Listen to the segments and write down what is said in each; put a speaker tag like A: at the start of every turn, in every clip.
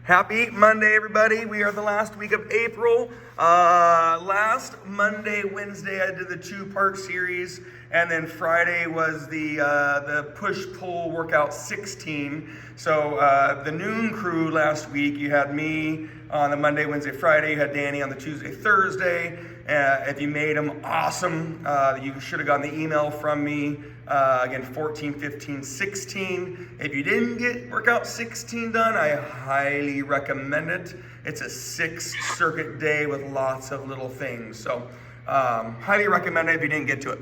A: Happy Monday, everybody. We are the last week of April. Last Monday, Wednesday, I did the two-part series, and then Friday was the push-pull workout 16. So the noon crew last week, you had me on the Monday, Wednesday, Friday. You had Danny on the Tuesday, Thursday. If you made them, awesome. You should have gotten the email from me. Again, 14, 15, 16. If you didn't get workout 16 done, I highly recommend it. It's a 6-circuit day with lots of little things. So highly recommend it if you didn't get to it.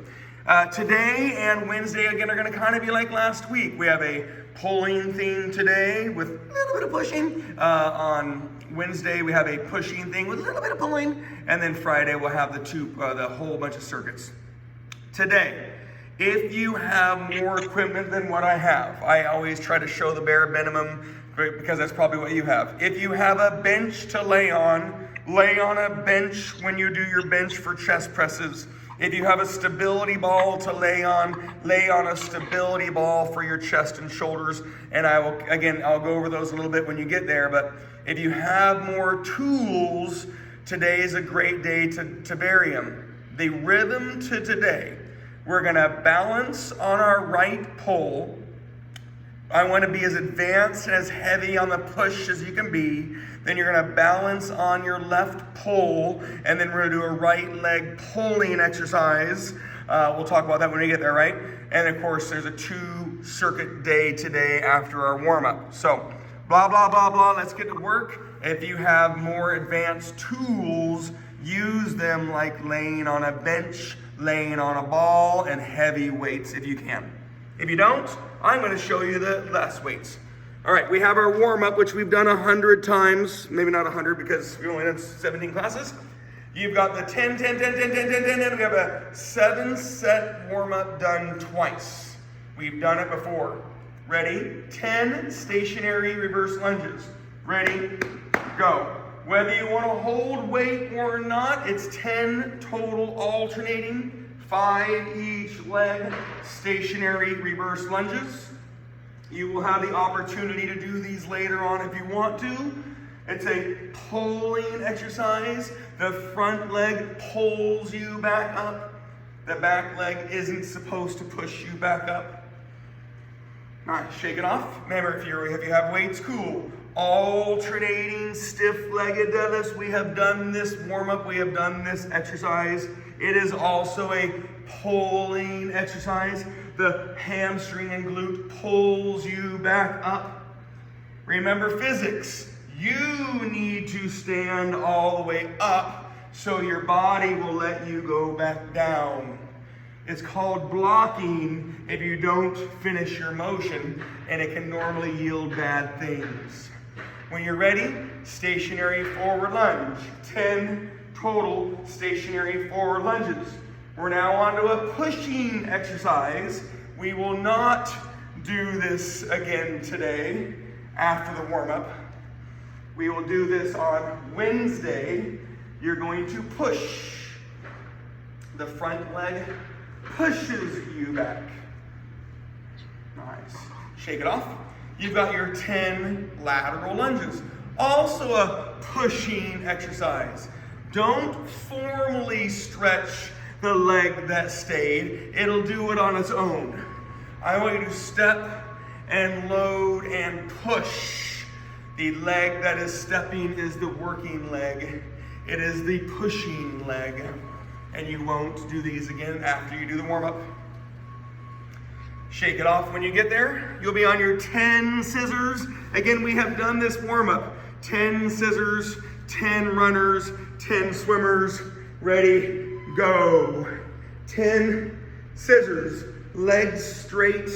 A: Today and Wednesday, again, are going to kind of be like last week. We have a pulling theme today with a little bit of pushing. On Wednesday, we have a pushing thing with a little bit of pulling. And then Friday, we'll have the whole bunch of circuits. Today, if you have more equipment than what I have, I always try to show the bare minimum because that's probably what you have. If you have a bench to lay on a bench when you do your bench for chest presses. If you have a stability ball to lay on a stability ball for your chest and shoulders. And I'll go over those a little bit when you get there. But if you have more tools, today is a great day to bury them. The rhythm to today. We're going to balance on our right pull. I want to be as advanced and as heavy on the push as you can be. Then you're going to balance on your left pull. And then we're going to do a right leg pulling exercise. We'll talk about that when we get there, right? And of course, there's a 2-circuit day today after our warm-up. So, blah, blah, blah, blah. Let's get to work. If you have more advanced tools, use them like laying on a bench, laying on a ball, and heavy weights if you can. If you don't, I'm going to show you the less weights. All right, we have our warm-up, which we've done 100 times. Maybe not 100 because we've only done 17 classes. You've got the 10, 10, 10, 10, 10, 10, 10, 10. We have a 7-set warm-up done twice. We've done it before. Ready? 10 stationary reverse lunges. Ready? Go. Whether you want to hold weight or not, it's 10 total alternating, 5 each leg, stationary reverse lunges. You will have the opportunity to do these later on if you want to. It's a pulling exercise. The front leg pulls you back up. The back leg isn't supposed to push you back up. All right, shake it off. Remember, if you have weights, cool. Alternating stiff-legged deadlifts. We have done this warm-up. We have done this exercise. It is also a pulling exercise. The hamstring and glute pulls you back up. Remember physics. You need to stand all the way up so your body will let you go back down. It's called blocking if you don't finish your motion, and it can normally yield bad things. When you're ready, stationary forward lunge. 10 total stationary forward lunges. We're now on to a pushing exercise. We will not do this again today after the warm-up. We will do this on Wednesday. You're going to push. The front leg pushes you back. Nice. Shake it off. You've got your 10 lateral lunges. Also a pushing exercise. Don't formally stretch the leg that stayed. It'll do it on its own. I want you to step and load and push. The leg that is stepping is the working leg. It is the pushing leg. And you won't do these again after you do the warm-up. Shake it off when you get there. You'll be on your 10 scissors. Again, we have done this warm-up. 10 scissors, 10 runners, 10 swimmers. Ready, go. 10 scissors. Legs straight,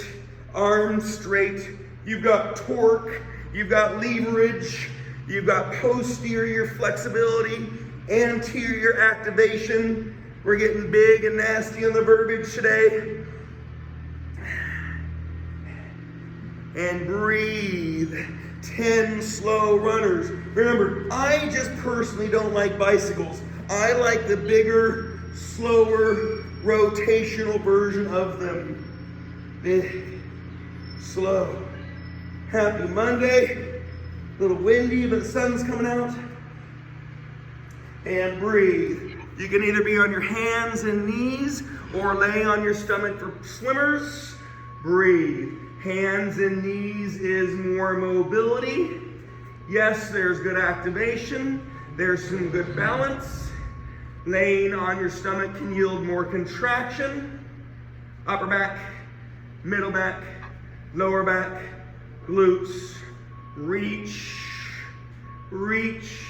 A: arms straight. You've got torque. You've got leverage. You've got posterior flexibility, anterior activation. We're getting big and nasty on the verbiage today. And breathe. 10 slow runners. Remember, I just personally don't like bicycles. I like the bigger, slower, rotational version of them. Big, slow. Happy Monday. A little windy, but the sun's coming out. And breathe. You can either be on your hands and knees or lay on your stomach for swimmers. Breathe. Hands and knees is more mobility. Yes, there's good activation. There's some good balance. Laying on your stomach can yield more contraction. Upper back, middle back, lower back, glutes. Reach, reach.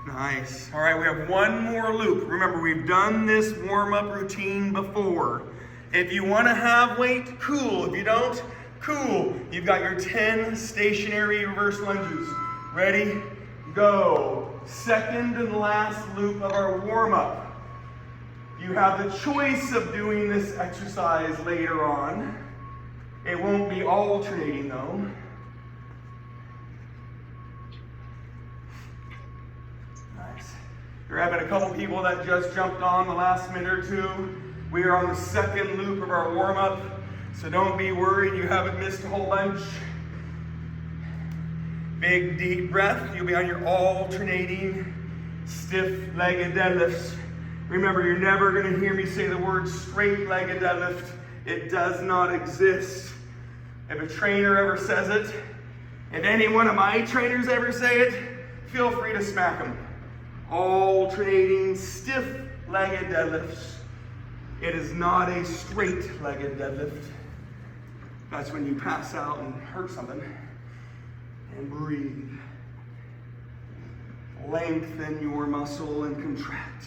A: Nice. All right, we have one more loop. Remember, we've done this warm-up routine before. If you want to have weight, cool. If you don't, cool. You've got your 10 stationary reverse lunges. Ready? Go. Second and last loop of our warm-up. You have the choice of doing this exercise later on. It won't be alternating though. Nice. You're having a couple people that just jumped on the last minute or two. We are on the second loop of our warm-up, so don't be worried you haven't missed a whole bunch. Big deep breath. You'll be on your alternating stiff-legged deadlifts. Remember, you're never going to hear me say the word straight-legged deadlift. It does not exist. If a trainer ever says it, if any one of my trainers ever say it, feel free to smack them. Alternating stiff-legged deadlifts. It is not a straight-legged deadlift. That's when you pass out and hurt something. And breathe. Lengthen your muscle and contract.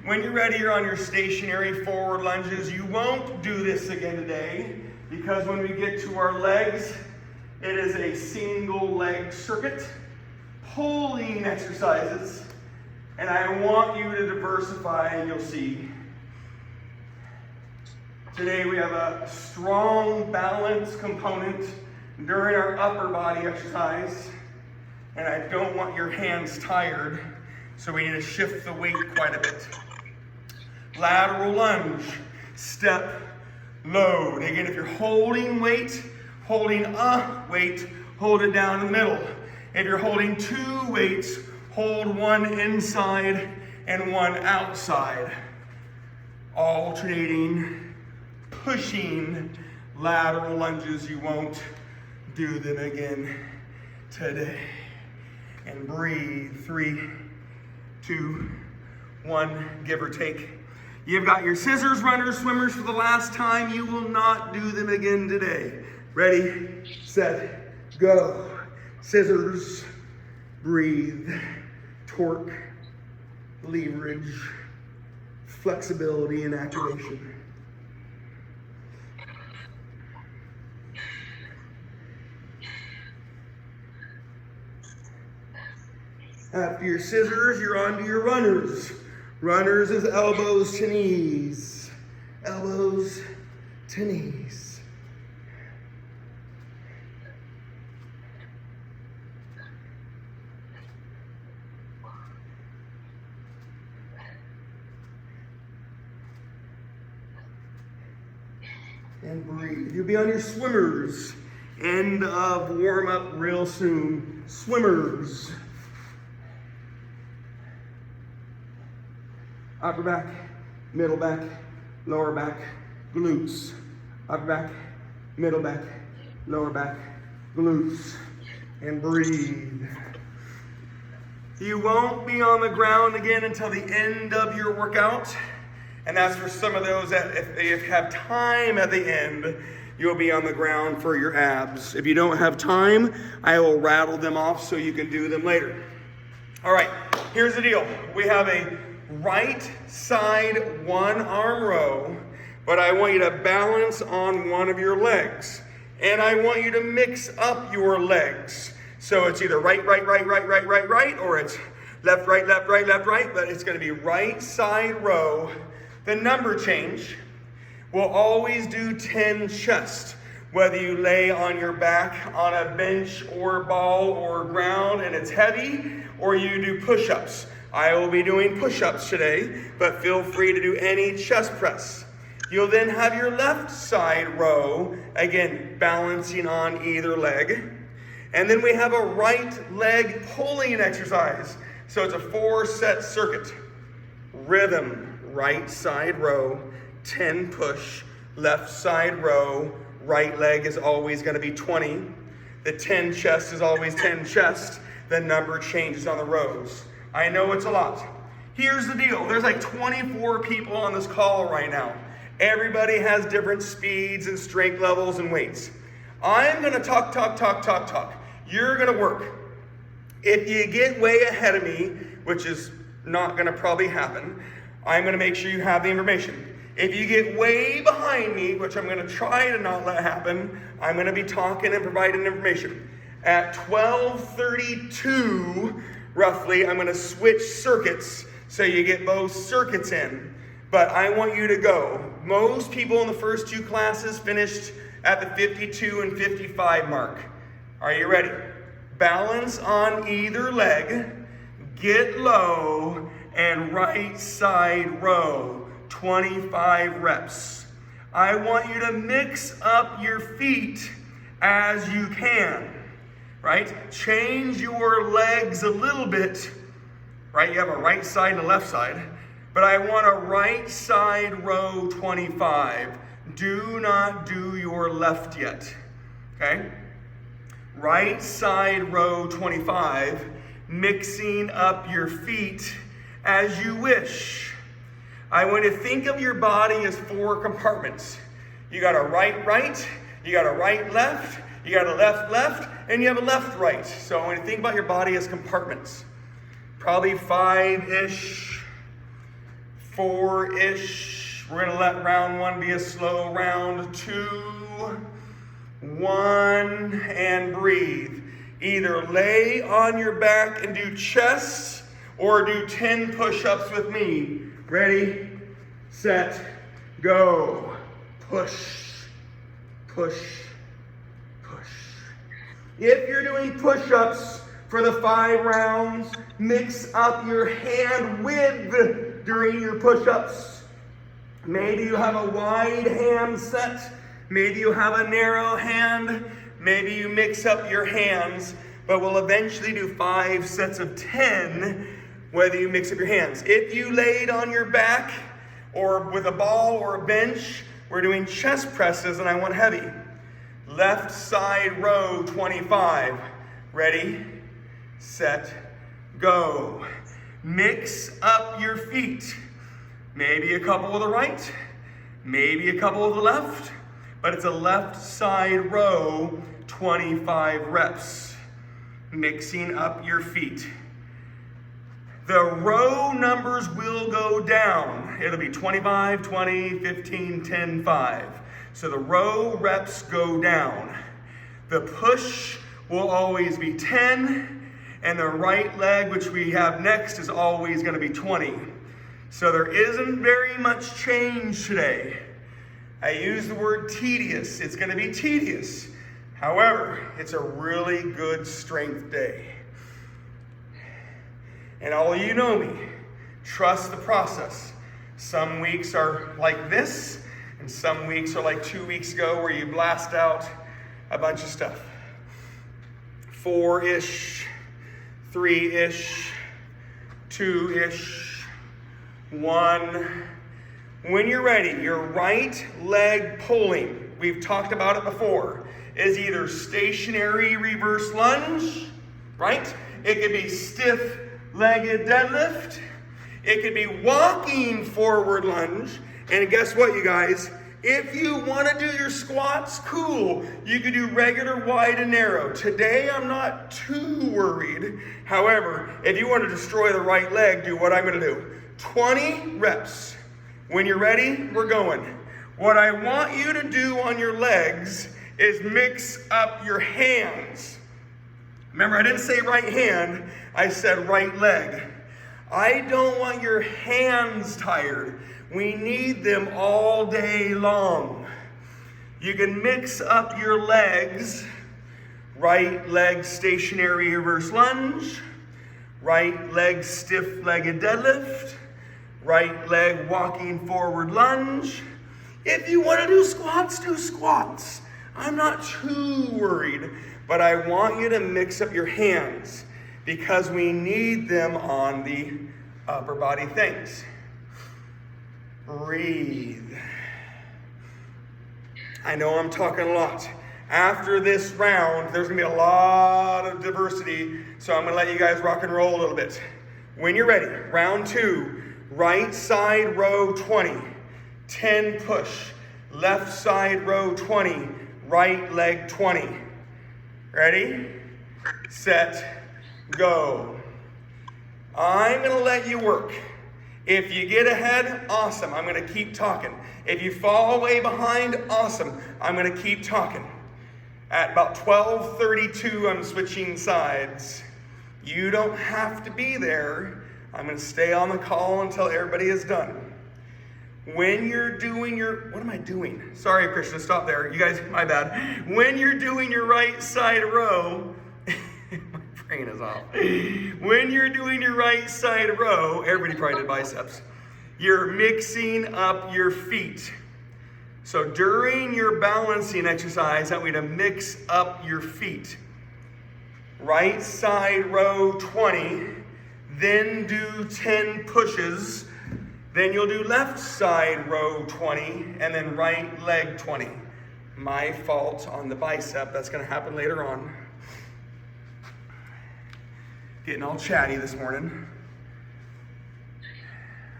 A: When you're ready, you're on your stationary forward lunges. You won't do this again today because when we get to our legs, it is a single leg circuit, pulling exercises, and I want you to diversify and you'll see. Today we have a strong balance component during our upper body exercise, and I don't want your hands tired. So we need to shift the weight quite a bit. Lateral lunge, step, load. Again, if you're holding weight, holding a weight, hold it down in the middle. If you're holding two weights, hold one inside and one outside. Alternating, pushing lateral lunges. You won't do them again today. And breathe. 3, 2, 1, give or take. You've got your scissors, runners, swimmers for the last time. You will not do them again today. Ready, set, go. Scissors, breathe, torque, leverage, flexibility, and activation. After your scissors, you're on to your runners. Runners is elbows to knees. Elbows to knees. And breathe. You'll be on your swimmers. End of warm-up real soon. Swimmers. Upper back, middle back, lower back, glutes. Upper back, middle back, lower back, glutes. And breathe. You won't be on the ground again until the end of your workout. And that's for some of those that if they have time at the end, you'll be on the ground for your abs. If you don't have time, I will rattle them off so you can do them later. All right, here's the deal. We have a right side one arm row, but I want you to balance on one of your legs. And I want you to mix up your legs. So it's either right, or it's left, right, but it's going to be right side row. The number change will always do 10 chest, whether you lay on your back on a bench or ball or ground and it's heavy, or you do push-ups. I will be doing push-ups today, but feel free to do any chest press. You'll then have your left side row, again, balancing on either leg. And then we have a right leg pulling exercise. So it's a 4-set circuit. Rhythm, right side row, 10 push, left side row, right leg is always going to be 20. The 10 chest is always 10 chest. The number changes on the rows. I know it's a lot. Here's the deal. There's like 24 people on this call right now. Everybody has different speeds and strength levels and weights. I'm going to talk. You're going to work. If you get way ahead of me, which is not going to probably happen, I'm going to make sure you have the information. If you get way behind me, which I'm going to try to not let happen, I'm going to be talking and providing information. At 12:32, roughly, I'm going to switch circuits so you get both circuits in. But I want you to go. Most people in the first 2 classes finished at the 52 and 55 mark. Are you ready? Balance on either leg, get low, and right side row, 25 reps. I want you to mix up your feet as you can. Right? Change your legs a little bit, right? You have a right side and a left side, but I want a right side row 25. Do not do your left yet, okay? Right side row 25, mixing up your feet as you wish. I want you to think of your body as 4 compartments. You got a right, you got a right, left, you got a left, and you have a left, right. So I want you to think about your body as compartments. Probably 5-ish, 4-ish. We're gonna let round 1 be a slow round. 2, 1, and breathe. Either lay on your back and do chest, or do 10 push-ups with me. Ready, set, go. Push, push, push. If you're doing push-ups for the 5 rounds, mix up your hand width during your push-ups. Maybe you have a wide hand set. Maybe you have a narrow hand. Maybe you mix up your hands, but we'll eventually do 5 sets of 10, whether you mix up your hands. If you laid on your back or with a ball or a bench, we're doing chest presses, and I want heavy. Left side row 25. Ready, set, go. Mix up your feet. Maybe a couple with the right, maybe a couple with the left, but it's a left side row, 25 reps. Mixing up your feet. The row numbers will go down. It'll be 25, 20, 15, 10, 5. So the row reps go down. The push will always be 10, and the right leg, which we have next, is always going to be 20. So there isn't very much change today. I use the word tedious. It's going to be tedious. However, it's a really good strength day. And all of you know me. Trust the process. Some weeks are like this, and some weeks are like 2 weeks ago where you blast out a bunch of stuff. 4-ish, 3-ish, 2-ish, 1. When you're ready, your right leg pulling, we've talked about it before, is either stationary reverse lunge, right? It could be stiff-legged deadlift. It could be walking forward lunge. And guess what, you guys? If you want to do your squats, cool. You can do regular, wide, and narrow. Today, I'm not too worried. However, if you want to destroy the right leg, do what I'm going to do. 20 reps. When you're ready, we're going. What I want you to do on your legs is mix up your hands. Remember, I didn't say right hand, I said right leg. I don't want your hands tired. We need them all day long. You can mix up your legs. Right leg stationary reverse lunge. right leg stiff-legged deadlift, right leg walking forward lunge. If you want to do squats, do squats. I'm not too worried, but I want you to mix up your hands because we need them on the upper body things. Breathe. I know I'm talking a lot. After this round, there's going to be a lot of diversity, so I'm going to let you guys rock and roll a little bit. When you're ready, round 2, right side row 20, 10 push, left side row 20, right leg 20. Ready, set, go. I'm going to let you work. If you get ahead, awesome. I'm going to keep talking. If you fall way behind, awesome. I'm going to keep talking. At about 12:32, I'm switching sides. You don't have to be there. I'm going to stay on the call until everybody is done. When you're doing your, what am I doing? Sorry, Krishna, stop there. You guys, my bad. When you're doing your right side row, my brain is off. When you're doing your right side row, everybody probably did biceps. You're mixing up your feet. So during your balancing exercise, I want you to mix up your feet. Right side row 20, then do 10 pushes. Then you'll do left side row 20, and then right leg 20. My fault on the bicep. That's going to happen later on. Getting all chatty this morning.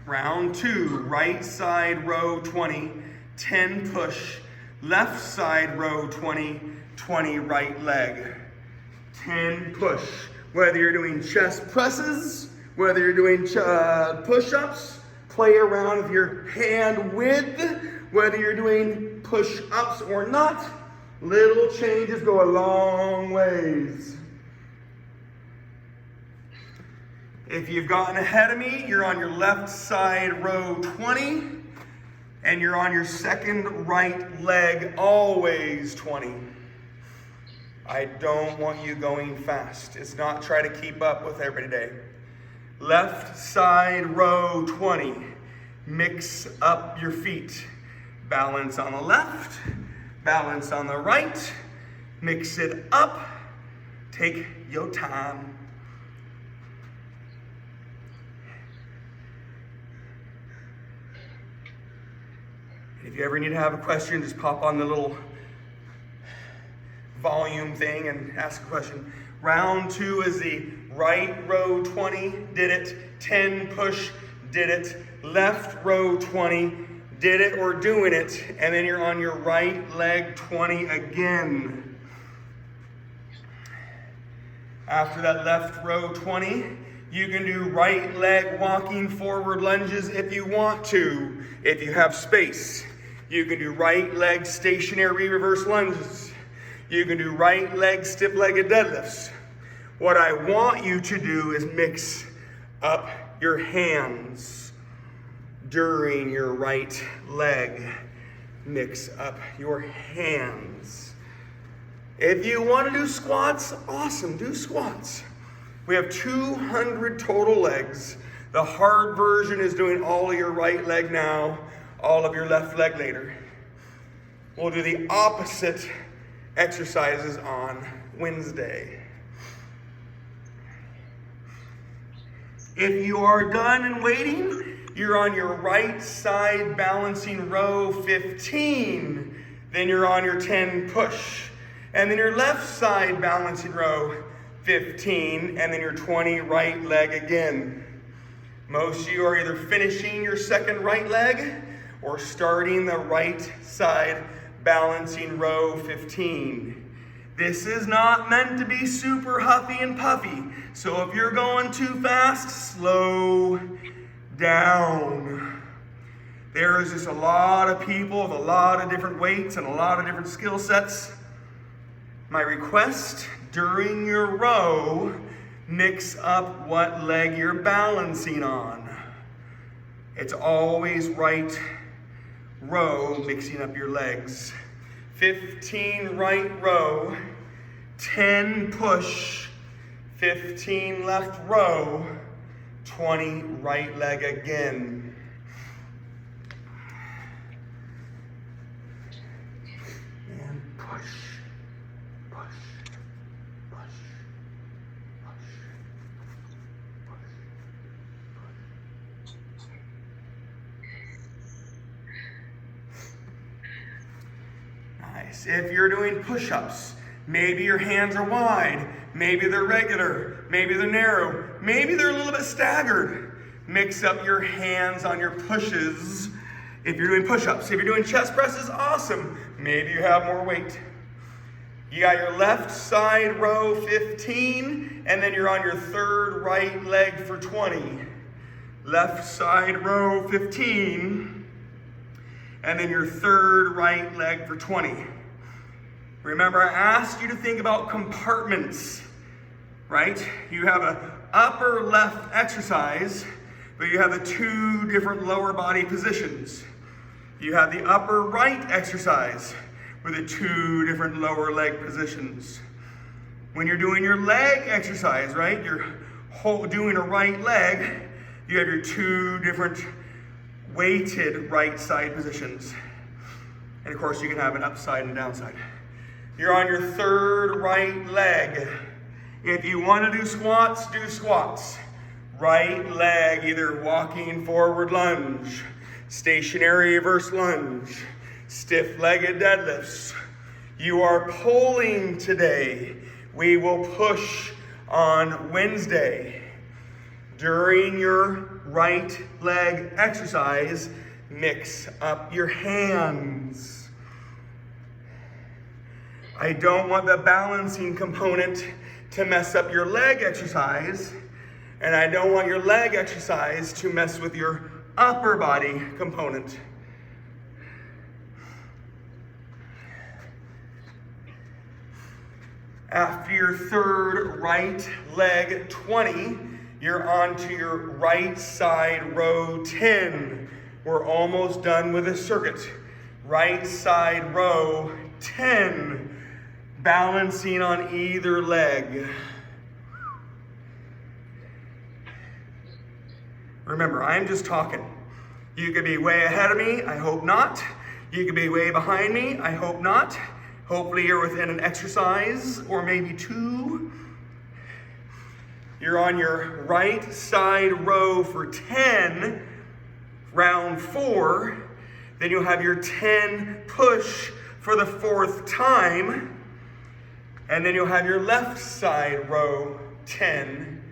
A: Round 2, right side row 20, 10 push, left side row 20, 20 right leg. 10 push. Whether you're doing chest presses, whether you're doing push-ups, play around with your hand width, whether you're doing push-ups or not, little changes go a long ways. If you've gotten ahead of me, you're on your left side row 20, and you're on your second right leg, always 20. I don't want you going fast. It's not try to keep up with everybody today. Left side row 20. Mix up your feet. Balance on the left, balance on the right. Mix it up. Take your time. If you ever need to have a question, just pop on the little volume thing and ask a question. Round 2 is the right row 20, did it. 10 push, did it. Left row 20, did it or doing it. And then you're on your right leg 20 again. After that left row 20, you can do right leg walking forward lunges if you want to, if you have space. You can do right leg stationary reverse lunges. You can do right leg stiff-legged deadlifts. What I want you to do is mix up your hands during your right leg. Mix up your hands. If you want to do squats, awesome, do squats. We have 200 total legs. The hard version is doing all of your right leg now, all of your left leg later. We'll do the opposite exercises on Wednesday. If you are done and waiting, you're on your right side balancing row 15. Then you're on your 10 push. And then your left side balancing row 15. And then your 20 right leg again. Most of you are either finishing your second right leg or starting the right side balancing row 15. This is not meant to be super huffy and puffy. So if you're going too fast, slow down. There is just a lot of people with a lot of different weights and a lot of different skill sets. My request, during your row, mix up what leg you're balancing on. It's always right row, mixing up your legs. 15 right row, 10 push, 15 left row, 20 right leg again. And push, push, push, push, push, push. Nice. If you're doing push-ups, maybe your hands are wide, maybe they're regular, maybe they're narrow, maybe they're a little bit staggered. Mix up your hands on your pushes. If you're doing push-ups, if you're doing chest presses, awesome. Maybe you have more weight. You got your left side row 15, and then you're on your third right leg for 20. Left side row 15, and then your third right leg for 20. Remember, I asked you to think about compartments, right? You have an upper left exercise, but you have the two different lower body positions. You have the upper right exercise with the two different lower leg positions. When you're doing your leg exercise, right? You're doing a right leg, you have your two different weighted right side positions. And of course, you can have an upside and downside. You're on your third right leg. If you want to do squats, do squats. Right leg, either walking forward lunge, stationary reverse lunge, stiff-legged deadlifts. You are pulling today. We will push on Wednesday. During your right leg exercise, mix up your hands. I don't want the balancing component to mess up your leg exercise, and I don't want your leg exercise to mess with your upper body component. After your third right leg 20, you're onto your right side row 10. We're almost done with this circuit. Right side row 10. Balancing on either leg. Remember, I'm just talking. You could be way ahead of me, I hope not. You could be way behind me, I hope not. Hopefully you're within an exercise or maybe two. You're on your right side row for 10, round 4. Then you'll have your 10 push for the 4th time. And then you'll have your left side row 10,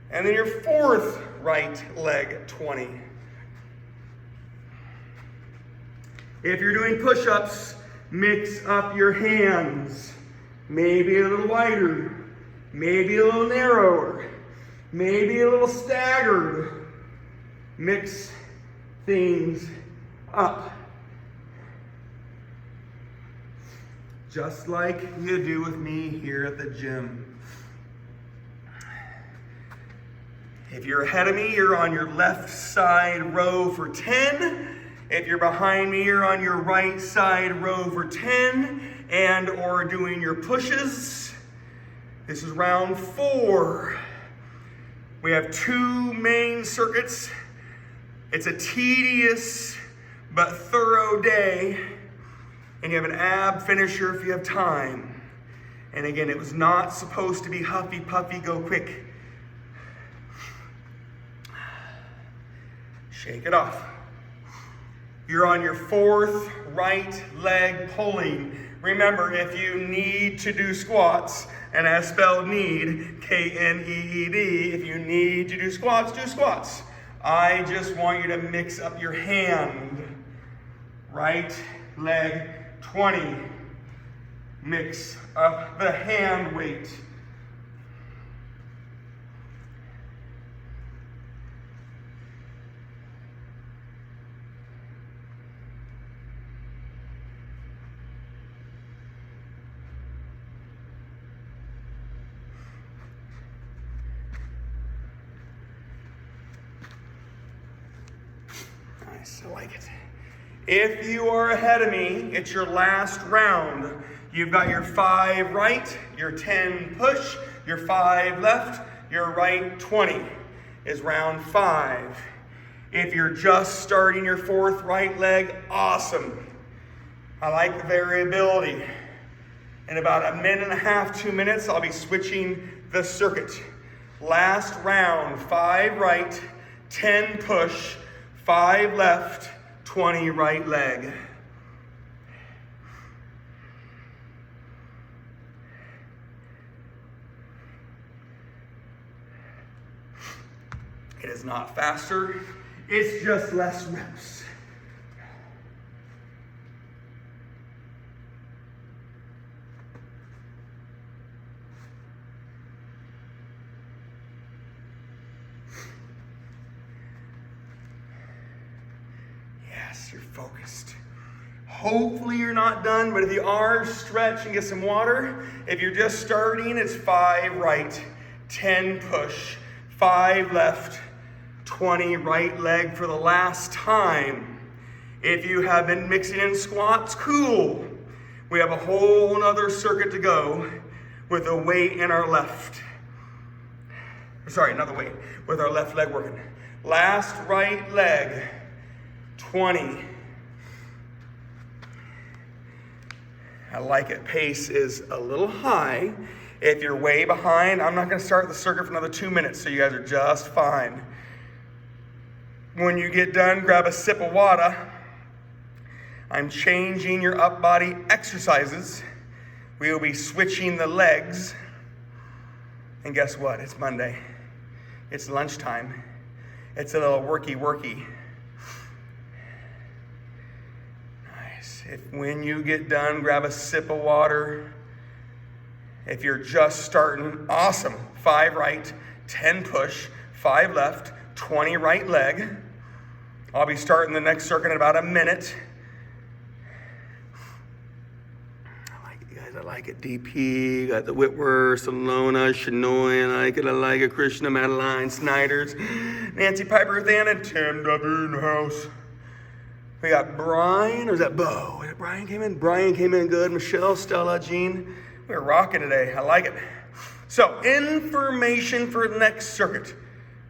A: and then your 4th right leg 20. If you're doing push-ups, mix up your hands. Maybe a little wider, maybe a little narrower, maybe a little staggered. Mix things up. Just like you do with me here at the gym. If you're ahead of me, you're on your left side row for 10. If you're behind me, you're on your right side row for 10 and or doing your pushes. This is round 4. We have 2 main circuits. It's a tedious but thorough day. And you have an ab finisher if you have time. And again, it was not supposed to be huffy puffy, go quick. Shake it off. You're on your 4th right leg pulling. Remember, if you need to do squats, and as spelled need, K-N-E-E-D, if you need to do squats. I just want you to mix up your hand. Right leg 20. Mix up the hand weight. Nice, I like it. If you are ahead of me, it's your last round. You've got your 5 right, your 10 push, your 5 left, your right 20 is round 5. If you're just starting your 4th right leg, awesome. I like the variability. In about a minute and a half, 2 minutes, I'll be switching the circuit. Last round, 5 right, 10 push, 5 left, 20 right leg. It is not faster, it's just less reps. Yes, you're focused. Hopefully you're not done, but if you are, stretch and get some water. If you're just starting, it's 5 right, 10 push, 5 left, 20 right leg for the last time. If you have been mixing in squats, cool. We have a whole nother circuit to go with a weight in our left. Sorry, not the weight, with our left leg working. Last right leg, 20. I like it. Pace is a little high. If you're way behind, I'm not going to start the circuit for another 2 minutes, so you guys are just fine. When you get done, grab a sip of water. I'm changing your up body exercises. We will be switching the legs. And guess what? It's Monday. It's lunchtime. It's a little worky. Nice. When you get done, grab a sip of water. If you're just starting, awesome. 5 right, 10 push, 5 left, 20 right leg. I'll be starting the next circuit in about a minute. I like it, you guys. I like it. DP, got the Whitworth, Salona, Shanoy. I like it. Krishna, Madeline, Snyder's, Nancy Piper, Than, and Tim W. in the house. We got Brian, or is that Bo? Brian came in? Brian came in good. Michelle, Stella, Jean. We're rocking today. I like it. So, information for the next circuit.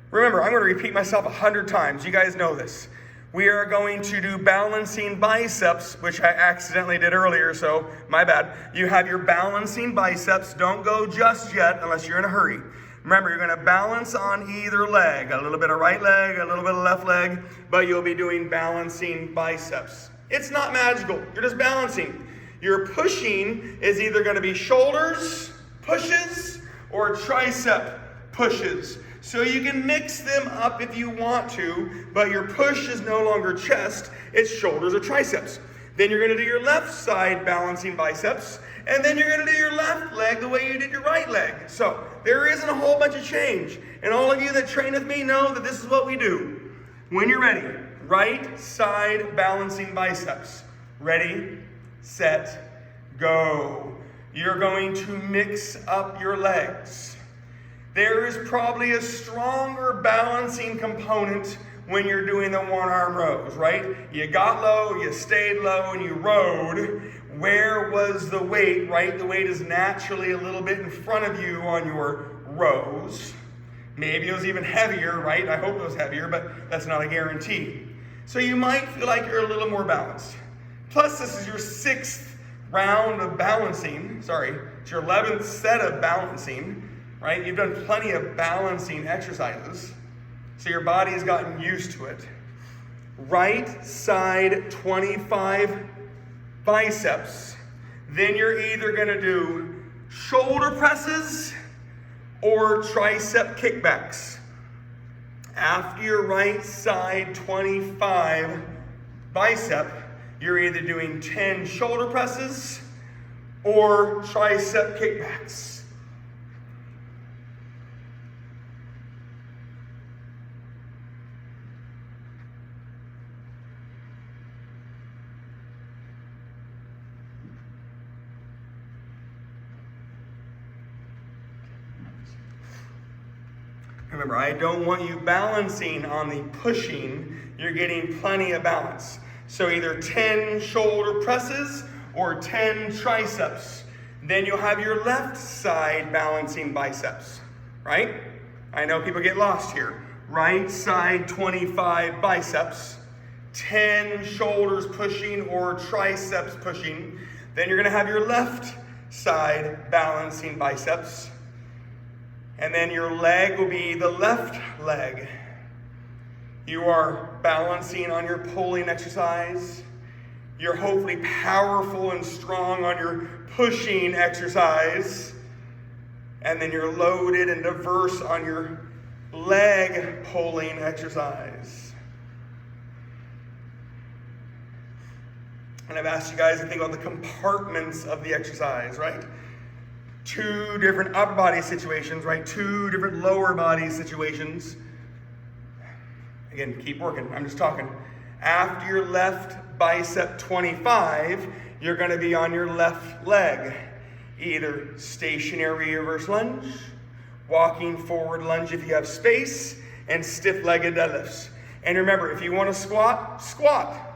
A: Remember, I'm going to repeat myself 100 times. You guys know this. We are going to do balancing biceps, which I accidentally did earlier, so my bad. You have your balancing biceps. Don't go just yet unless you're in a hurry. Remember, you're going to balance on either leg. A little bit of right leg, a little bit of left leg, but you'll be doing balancing biceps. It's not magical. You're just balancing. Your pushing is either going to be shoulders pushes or tricep pushes. So you can mix them up if you want to, but your push is no longer chest, it's shoulders or triceps. Then you're going to do your left side balancing biceps, and then you're going to do your left leg the way you did your right leg. So there isn't a whole bunch of change. And all of you that train with me know that this is what we do. When you're ready, right side balancing biceps. Ready, set, go. You're going to mix up your legs. There is probably a stronger balancing component when you're doing the one-arm rows, right? You got low, you stayed low, and you rode. Where was the weight, right? The weight is naturally a little bit in front of you on your rows. Maybe it was even heavier, right? I hope it was heavier, but that's not a guarantee. So you might feel like you're a little more balanced. Plus, this is your 6th round of balancing. Sorry, it's your 11th set of balancing. Right? You've done plenty of balancing exercises, so your body has gotten used to it. Right side 25 biceps. Then you're either going to do shoulder presses or tricep kickbacks. After your right side 25 bicep, you're either doing 10 shoulder presses or tricep kickbacks. Remember, I don't want you balancing on the pushing. You're getting plenty of balance. So either 10 shoulder presses or 10 triceps. Then you'll have your left side balancing biceps, right? I know people get lost here. Right side 25 biceps, 10 shoulders pushing or triceps pushing. Then you're gonna have your left side balancing biceps. And then your leg will be the left leg. You are balancing on your pulling exercise. You're hopefully powerful and strong on your pushing exercise. And then you're loaded and diverse on your leg pulling exercise. And I've asked you guys to think about the compartments of the exercise, right? 2 different upper body situations, right? 2 different lower body situations. Again, keep working. I'm just talking. After your left bicep 25, you're going to be on your left leg. Either stationary reverse lunge, walking forward lunge if you have space, and stiff-legged deadlifts. And remember, if you want to squat, squat.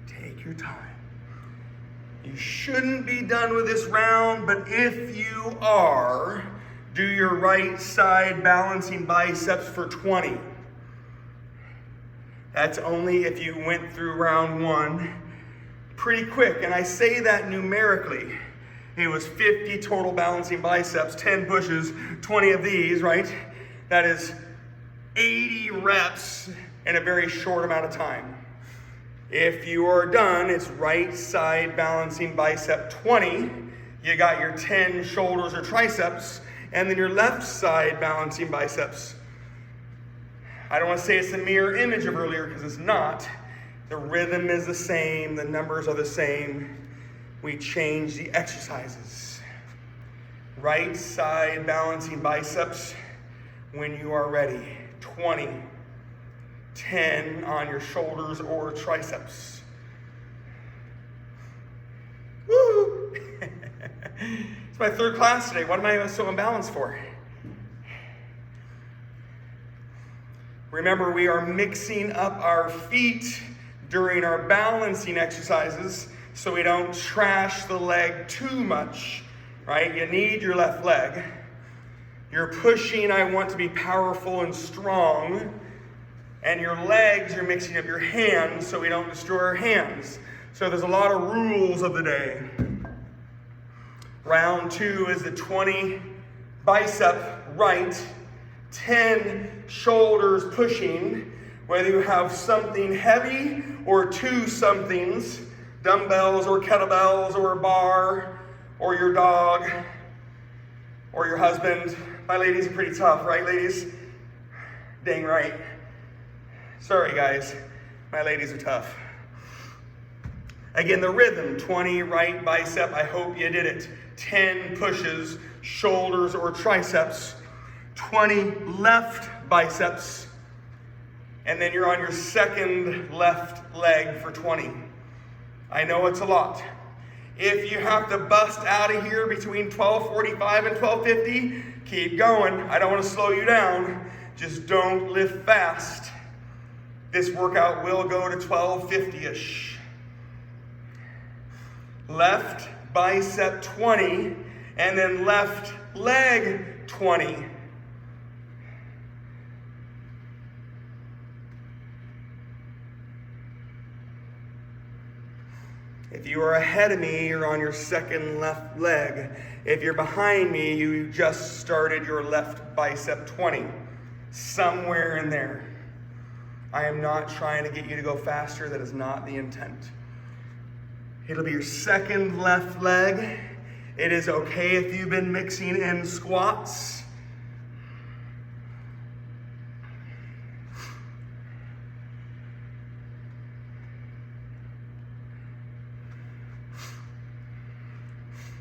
A: Take your time. You shouldn't be done with this round, but if you are, do your right side balancing biceps for 20. That's only if you went through round 1 pretty quick. And I say that numerically. It was 50 total balancing biceps, 10 pushes, 20 of these, right? That is 80 reps in a very short amount of time. If you are done, it's right side balancing bicep 20. You got your 10 shoulders or triceps, and then your left side balancing biceps. I don't want to say it's a mirror image of earlier because it's not. The rhythm is the same, the numbers are the same. We change the exercises. Right side balancing biceps when you are ready. 20. 10 on your shoulders or triceps. Woo! It's my 3rd class today. What am I so imbalanced for? Remember, we are mixing up our feet during our balancing exercises so we don't trash the leg too much, right? You need your left leg. You're pushing, I want to be powerful and strong. And your legs, you're mixing up your hands so we don't destroy our hands. So there's a lot of rules of the day. Round 2 is the 20 bicep right, 10 shoulders pushing, whether you have something heavy or 2 somethings, dumbbells or kettlebells or a bar or your dog or your husband. My ladies are pretty tough, right, ladies? Dang right. Sorry, guys. My ladies are tough. Again, the rhythm, 20 right bicep. I hope you did it. 10 pushes, shoulders or triceps. 20 left biceps. And then you're on your second left leg for 20. I know it's a lot. If you have to bust out of here between 12:45 and 12:50, keep going. I don't want to slow you down. Just don't lift fast. This workout will go to 12:50-ish. Left bicep 20, and then left leg 20. If you are ahead of me, you're on your second left leg. If you're behind me, you just started your left bicep 20. Somewhere in there. I am not trying to get you to go faster. That is not the intent. It'll be your second left leg. It is okay if you've been mixing in squats.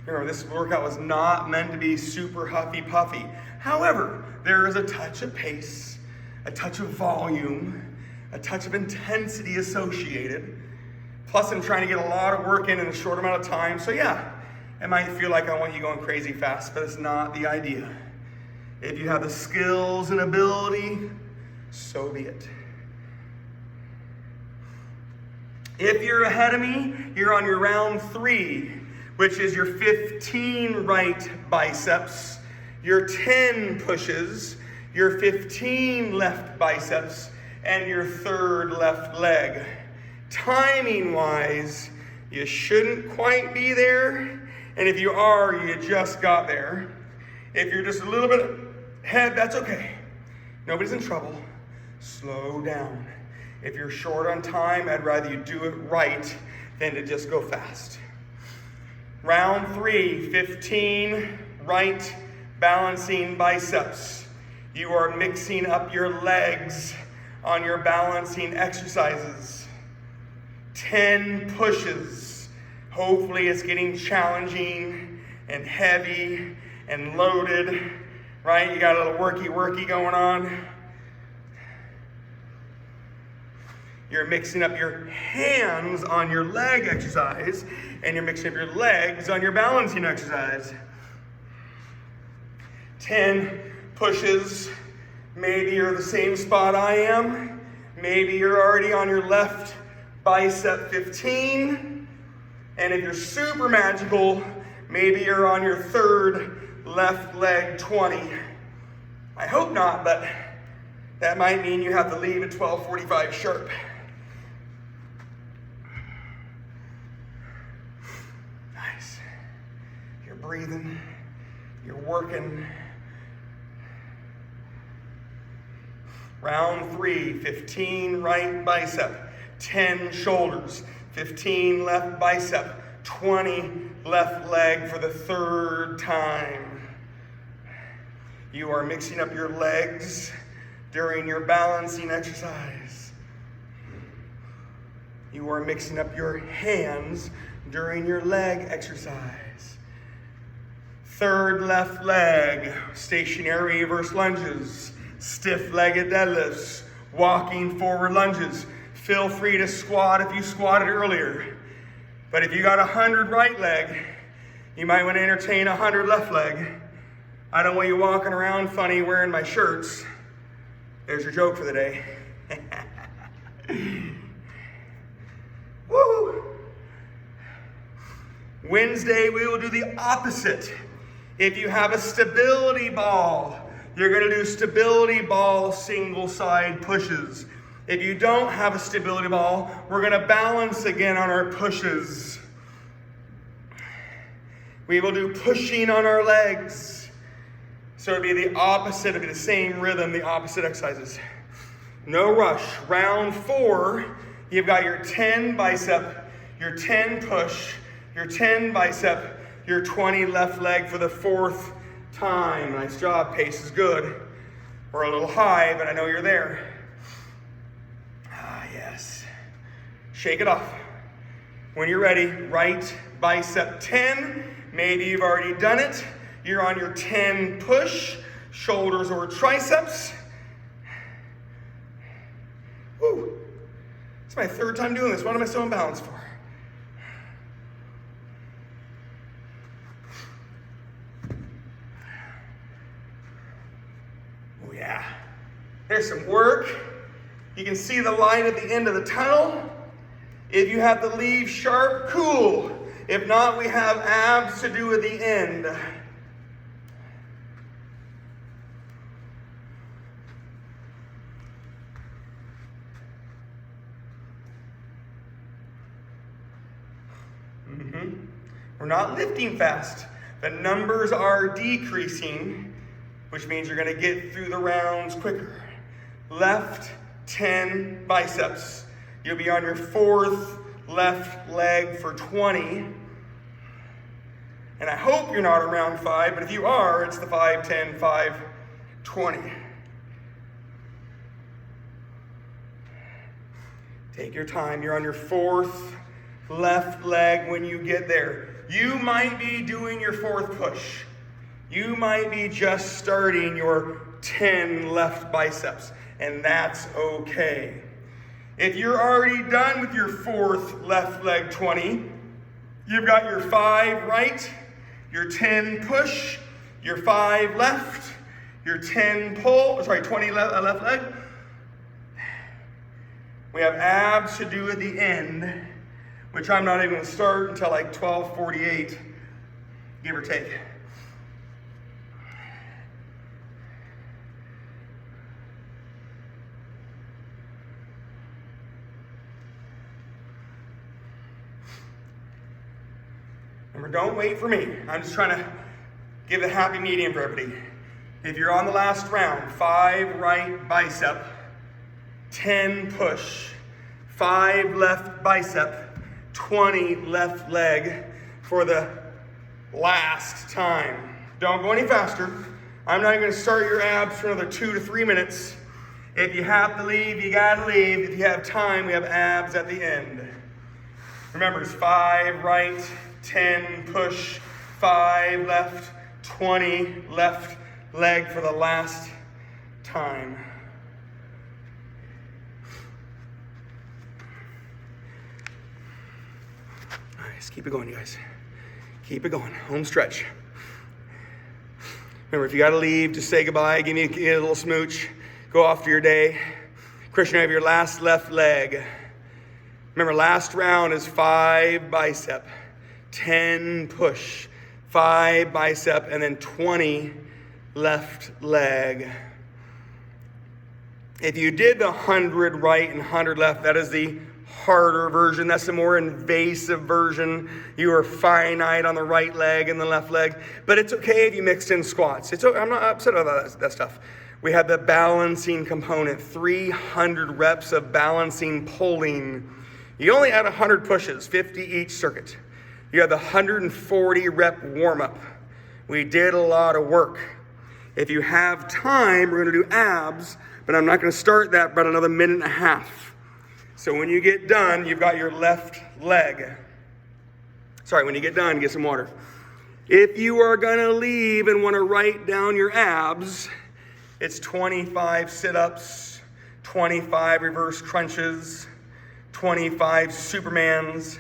A: Remember, this workout was not meant to be super huffy-puffy. However, there is a touch of pace, a touch of volume, a touch of intensity associated. Plus, I'm trying to get a lot of work in a short amount of time. So yeah, it might feel like I want you going crazy fast, but it's not the idea. If you have the skills and ability, so be it. If you're ahead of me, you're on your round 3, which is your 15 right biceps, your 10 pushes, your 15 left biceps, and your 3rd left leg. Timing wise, you shouldn't quite be there. And if you are, you just got there. If you're just a little bit ahead, that's okay. Nobody's in trouble. Slow down. If you're short on time, I'd rather you do it right than to just go fast. Round 3, 15 right balancing biceps. You are mixing up your legs on your balancing exercises. 10 pushes. Hopefully it's getting challenging and heavy and loaded, right? You got a little worky going on. You're mixing up your hands on your leg exercise, and you're mixing up your legs on your balancing exercise. 10 pushes. Maybe you're the same spot I am. Maybe you're already on your left bicep 15. And if you're super magical, maybe you're on your 3rd left leg 20. I hope not, but that might mean you have to leave at 12:45 sharp. Nice. You're breathing. You're working. Round 3, 15 right bicep, 10 shoulders, 15 left bicep, 20 left leg for the 3rd time. You are mixing up your legs during your balancing exercise. You are mixing up your hands during your leg exercise. 3rd left leg, stationary reverse lunges, stiff-legged deadlifts, walking forward lunges. Feel free to squat if you squatted earlier. But if you got 100 right leg, you might want to entertain 100 left leg. I don't want you walking around funny wearing my shirts. There's your joke for the day. Woo! Wednesday, we will do the opposite. If you have a stability ball, you're going to do stability ball single side pushes. If you don't have a stability ball, we're going to balance again on our pushes. We will do pushing on our legs. So it'll be the opposite, it'll be the same rhythm, the opposite exercises. No rush. Round 4, you've got your 10 bicep, your 10 push, your 10 bicep, your 20 left leg for the 4th time. Nice job. Pace is good. We're a little high, but I know you're there. Ah, yes. Shake it off. When you're ready, right bicep 10. Maybe you've already done it. You're on your 10 push, shoulders or triceps. Woo. It's my 3rd time doing this. What am I so imbalanced for? Oh yeah. There's some work. You can see the light at the end of the tunnel. If you have the leave sharp, cool. If not, we have abs to do at the end. We're not lifting fast. The numbers are decreasing, which means you're going to get through the rounds quicker. Left 10 biceps. You'll be on your 4th left leg for 20. And I hope you're not around 5, but if you are, it's the 5, 10, 5, 20. Take your time. You're on your 4th left leg when you get there. You might be doing your 4th push. You might be just starting your 10 left biceps, and that's okay. If you're already done with your fourth left leg 20, you've got your 5 right, your 10 push, your 5 left, your 10 pull, 20 left leg. We have abs to do at the end, which I'm not even going to start until like 12:48, give or take. Remember, don't wait for me. I'm just trying to give a happy medium for everybody. If you're on the last round, 5 right bicep, 10 push, 5 left bicep, 20 left leg for the last time. Don't go any faster. I'm not going to start your abs for another 2 to 3 minutes. If you have to leave, you got to leave. If you have time, we have abs at the end. Remember, it's 5 right, 10 push, 5 left, 20 left leg for the last time. Nice. Keep it going, you guys. Keep it going. Home stretch. Remember, if you got to leave, just say goodbye. Give me a little smooch. Go off to your day. Christian, you have your last left leg. Remember, last round is 5 bicep, 10 push, 5 bicep, and then 20 left leg. If you did the 100 right and 100 left, that is the harder version. That's the more invasive version. You are finite on the right leg and the left leg. But it's okay if you mixed in squats. It's okay. I'm not upset about that stuff. We have the balancing component, 300 reps of balancing pulling. You only had 100 pushes, 50 each circuit. You have the 140 rep warm-up. We did a lot of work. If you have time, we're going to do abs, but I'm not going to start that for about another minute and a half. So when you get done, you've got your left leg. Sorry, when you get done, get some water. If you are going to leave and want to write down your abs, it's 25 sit-ups, 25 reverse crunches, 25 Supermans,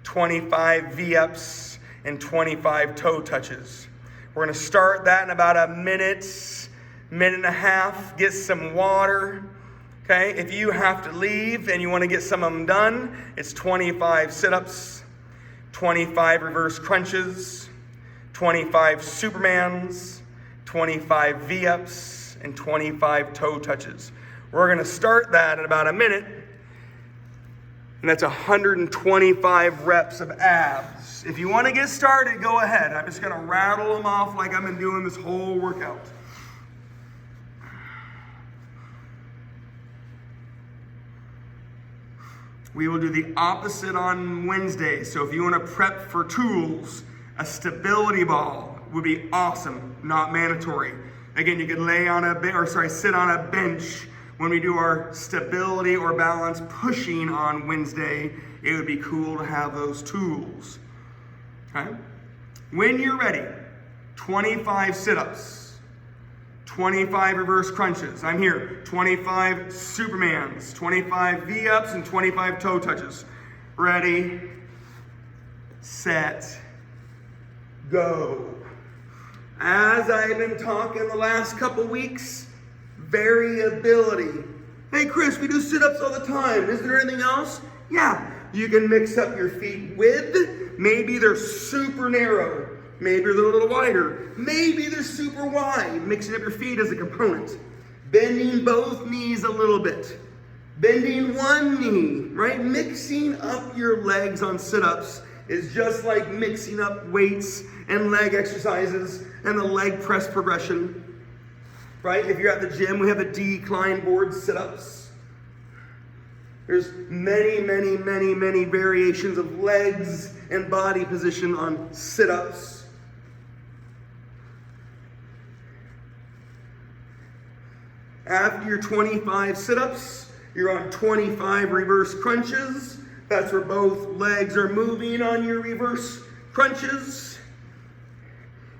A: 25 V-ups, and 25 toe touches. We're going to start that in about a minute and a half. Get some water. Okay, if you have to leave and you want to get some of them done, it's 25 sit-ups, 25 reverse crunches, 25 Supermans, 25 V-ups, and 25 toe touches. We're going to start that in about a minute, and that's 125 reps of abs. If you want to get started, go ahead. I'm just going to rattle them off like I've been doing this whole workout. We will do the opposite on Wednesday. So if you want to prep for tools, a stability ball would be awesome, not mandatory. Again, you could sit on a bench when we do our stability or balance pushing on Wednesday. It would be cool to have those tools. Okay? When you're ready, 25 sit-ups. 25 reverse crunches. I'm here. 25 Supermans, 25 V-ups, and 25 toe touches. Ready, set, go. As I've been talking the last couple weeks, variability. Hey Chris, we do sit-ups all the time. Is there anything else? Yeah, you can mix up your feet width. Maybe they're super narrow. Maybe they're a little wider. Maybe they're super wide. Mixing up your feet as a component. Bending both knees a little bit. Bending one knee, right? Mixing up your legs on sit-ups is just like mixing up weights and leg exercises and the leg press progression, right? If you're at the gym, we have the decline board sit-ups. There's many variations of legs and body position on sit-ups. After your 25 sit-ups, you're on 25 reverse crunches. That's where both legs are moving on your reverse crunches.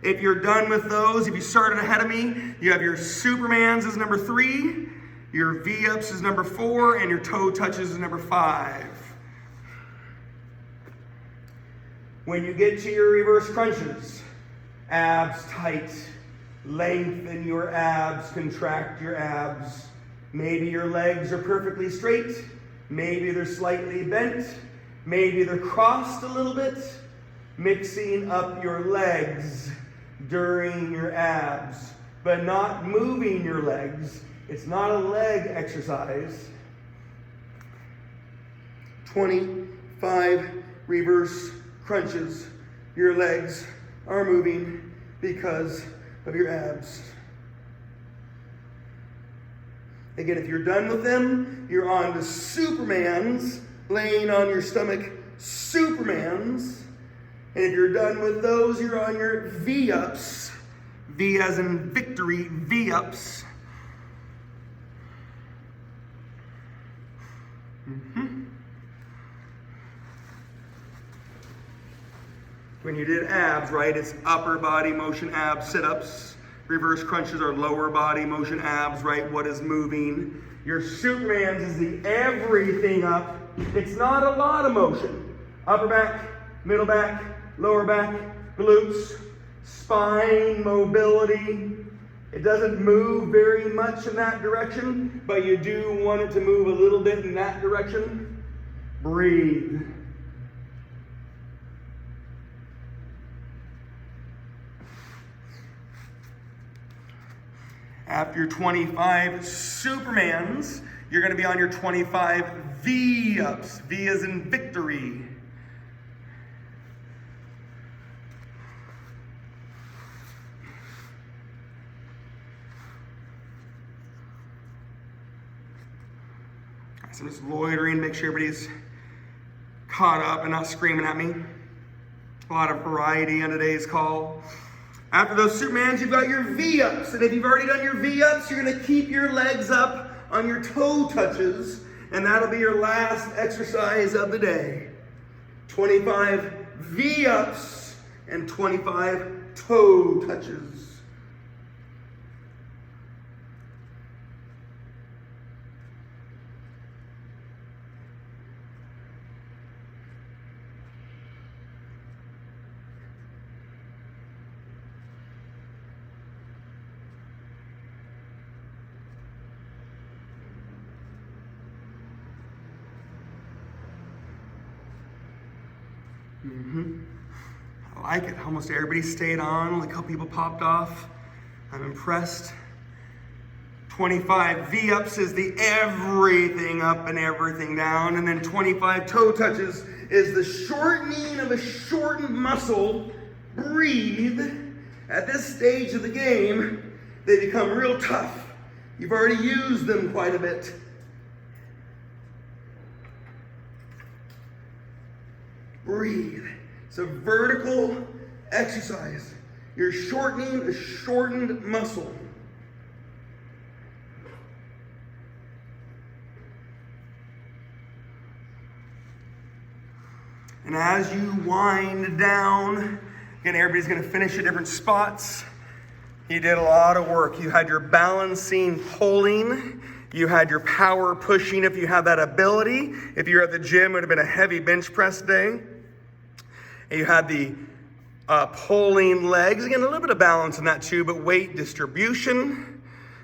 A: If you're done with those, if you started ahead of me, you have your Supermans as number 3, Your V-ups is number 4, and your toe touches is number 5. When you get to your reverse crunches, abs tight, lengthen your abs, contract your abs. Maybe your legs are perfectly straight, maybe they're slightly bent, maybe they're crossed a little bit. Mixing up your legs during your abs, but not moving your legs. It's not a leg exercise. 25 reverse crunches. Your legs are moving because of your abs. Again, if you're done with them, you're on to Supermans, laying on your stomach, Supermans. And if you're done with those, you're on your V-ups. V as in victory, V-ups. When you did abs, right, it's upper body motion abs, sit-ups. Reverse crunches are lower body motion abs, right? What is moving? Your Supermans is the everything up. It's not a lot of motion. Upper back, middle back, lower back, glutes, spine mobility. It doesn't move very much in that direction, but you do want it to move a little bit in that direction. Breathe. After your 25 Supermans, you're going to be on your 25 V-ups. V as in victory. So I'm just loitering, make sure everybody's caught up and not screaming at me. A lot of variety on today's call. After those Supermans, you've got your V-ups. And if you've already done your V-ups, you're going to keep your legs up on your toe touches. And that'll be your last exercise of the day. 25 V-ups and 25 toe touches. I like it. Almost everybody stayed on. Look how people popped off. I'm impressed. 25 V-ups is the everything up and everything down. And then 25 toe touches is the shortening of a shortened muscle. Breathe. At this stage of the game, they become real tough. You've already used them quite a bit. Breathe. It's a vertical exercise. You're shortening a shortened muscle. And as you wind down, again, everybody's going to finish at different spots. You did a lot of work. You had your balancing, pulling. You had your power pushing if you have that ability. If you're at the gym, it would have been a heavy bench press day. And you had the pulling legs. Again, a little bit of balance in that too, but weight distribution.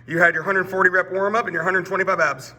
A: You had your 140 rep warm up and your 125 abs.